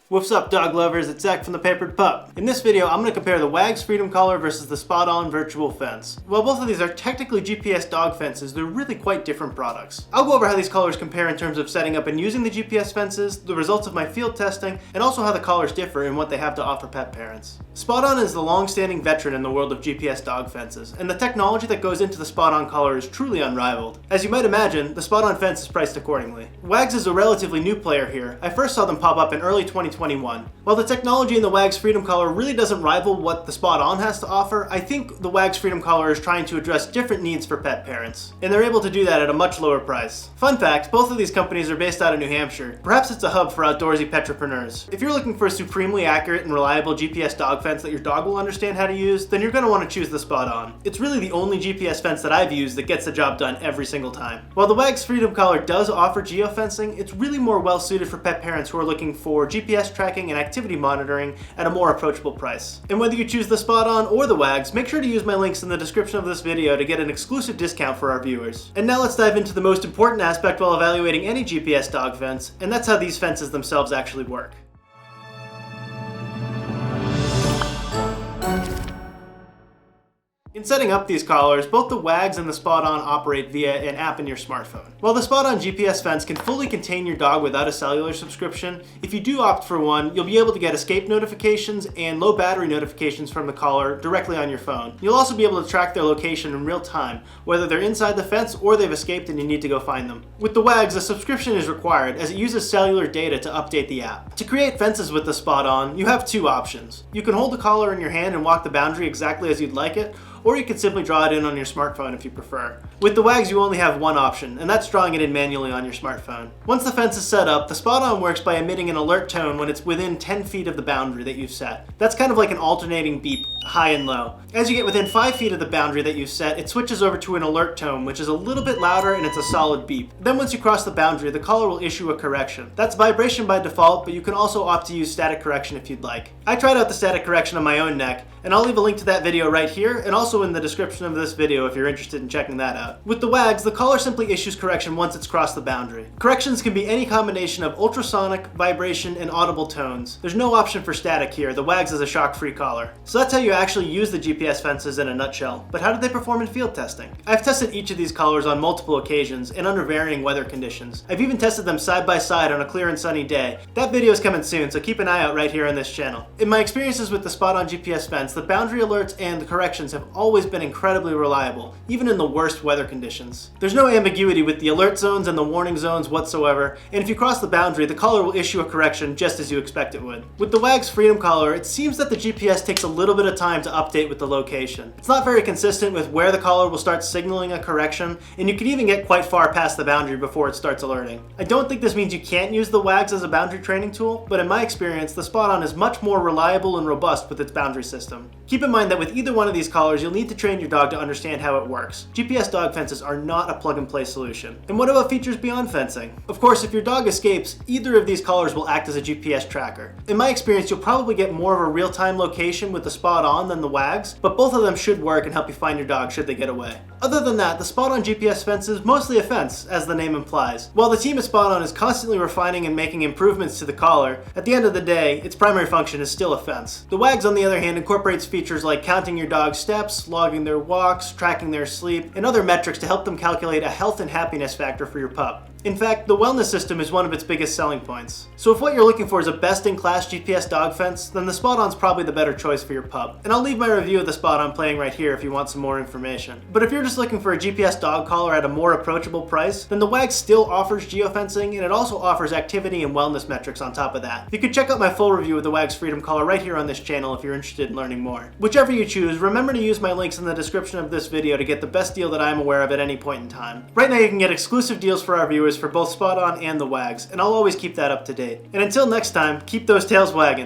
What's up, dog lovers? It's Zach from the Papered Pup. In this video, I'm going to compare the Wagz Freedom Collar versus the SpotOn Virtual Fence. While both of these are technically GPS dog fences, they're really quite different products. I'll go over how these collars compare in terms of setting up and using the GPS fences, the results of my field testing, and also how the collars differ and what they have to offer pet parents. SpotOn is the long-standing veteran in the world of GPS dog fences, and the technology that goes into the SpotOn collar is truly unrivaled. As you might imagine, the SpotOn fence is priced accordingly. Wagz is a relatively new player here. I first saw them pop up in early 2021. While the technology in the Wagz Freedom Collar really doesn't rival what the SpotOn has to offer, I think the Wagz Freedom Collar is trying to address different needs for pet parents, and they're able to do that at a much lower price. Fun fact, both of these companies are based out of New Hampshire. Perhaps it's a hub for outdoorsy petrepreneurs. If you're looking for a supremely accurate and reliable GPS dog fence that your dog will understand how to use, then you're going to want to choose the SpotOn. It's really the only GPS fence that I've used that gets the job done every single time. While the Wagz Freedom Collar does offer geofencing, it's really more well suited for pet parents who are looking for GPS tracking and activity monitoring at a more approachable price. And whether you choose the SpotOn or the Wagz, make sure to use my links in the description of this video to get an exclusive discount for our viewers. And now let's dive into the most important aspect while evaluating any GPS dog fence, and that's how these fences themselves actually work. In setting up these collars, both the Wagz and the SpotOn operate via an app in your smartphone. While the SpotOn GPS fence can fully contain your dog without a cellular subscription, if you do opt for one, you'll be able to get escape notifications and low battery notifications from the collar directly on your phone. You'll also be able to track their location in real time, whether they're inside the fence or they've escaped and you need to go find them. With the Wagz, a subscription is required as it uses cellular data to update the app. To create fences with the SpotOn, you have two options. You can hold the collar in your hand and walk the boundary exactly as you'd like it, or you can simply draw it in on your smartphone if you prefer. With the Wagz, you only have one option, and that's drawing it in manually on your smartphone. Once the fence is set up, the SpotOn works by emitting an alert tone when it's within 10 feet of the boundary that you've set. That's kind of like an alternating beep, high and low. As you get within 5 feet of the boundary that you've set, it switches over to an alert tone, which is a little bit louder and it's a solid beep. Then once you cross the boundary, the collar will issue a correction. That's vibration by default, but you can also opt to use static correction if you'd like. I tried out the static correction on my own neck, and I'll leave a link to that video right here and also in the description of this video if you're interested in checking that out. With the Wagz, the collar simply issues correction once it's crossed the boundary. Corrections can be any combination of ultrasonic, vibration, and audible tones. There's no option for static here. The Wagz is a shock-free collar. So that's how you actually use the GPS fences in a nutshell. But how did they perform in field testing? I've tested each of these collars on multiple occasions and under varying weather conditions. I've even tested them side by side on a clear and sunny day. That video is coming soon, so keep an eye out right here on this channel. In my experiences with the SpotOn GPS fence, the boundary alerts and the corrections have always been incredibly reliable, even in the worst weather conditions. There's no ambiguity with the alert zones and the warning zones whatsoever, and if you cross the boundary, the collar will issue a correction just as you expect it would. With the Wagz Freedom Collar, it seems that the GPS takes a little bit of time to update with the location. It's not very consistent with where the collar will start signaling a correction, and you can even get quite far past the boundary before it starts alerting. I don't think this means you can't use the Wagz as a boundary training tool, but in my experience, the SpotOn is much more reliable and robust with its boundary system. Keep in mind that with either one of these collars, you'll need to train your dog to understand how it works. GPS dog fences are not a plug-and-play solution. And what about features beyond fencing? Of course, if your dog escapes, either of these collars will act as a GPS tracker. In my experience, you'll probably get more of a real-time location with the SpotOn than the Wagz, but both of them should work and help you find your dog should they get away. Other than that, the SpotOn GPS fence is mostly a fence, as the name implies. While the team at SpotOn is constantly refining and making improvements to the collar, at the end of the day, its primary function is still a fence. The Wagz, on the other hand, incorporates features like counting your dog's steps, logging their walks, tracking their sleep, and other metrics to help them calculate a health and happiness factor for your pup. In fact, the wellness system is one of its biggest selling points. So if what you're looking for is a best-in-class GPS dog fence, then the SpotOn's probably the better choice for your pup. And I'll leave my review of the SpotOn playing right here if you want some more information. But if you're just looking for a GPS dog collar at a more approachable price, then the Wagz still offers geofencing, and it also offers activity and wellness metrics on top of that. You can check out my full review of the Wagz Freedom Collar right here on this channel if you're interested in learning more. Whichever you choose, remember to use my links in the description of this video to get the best deal that I'm aware of at any point in time. Right now you can get exclusive deals for our viewers for both SpotOn and the Wagz, and I'll always keep that up to date. And until next time, keep those tails wagging.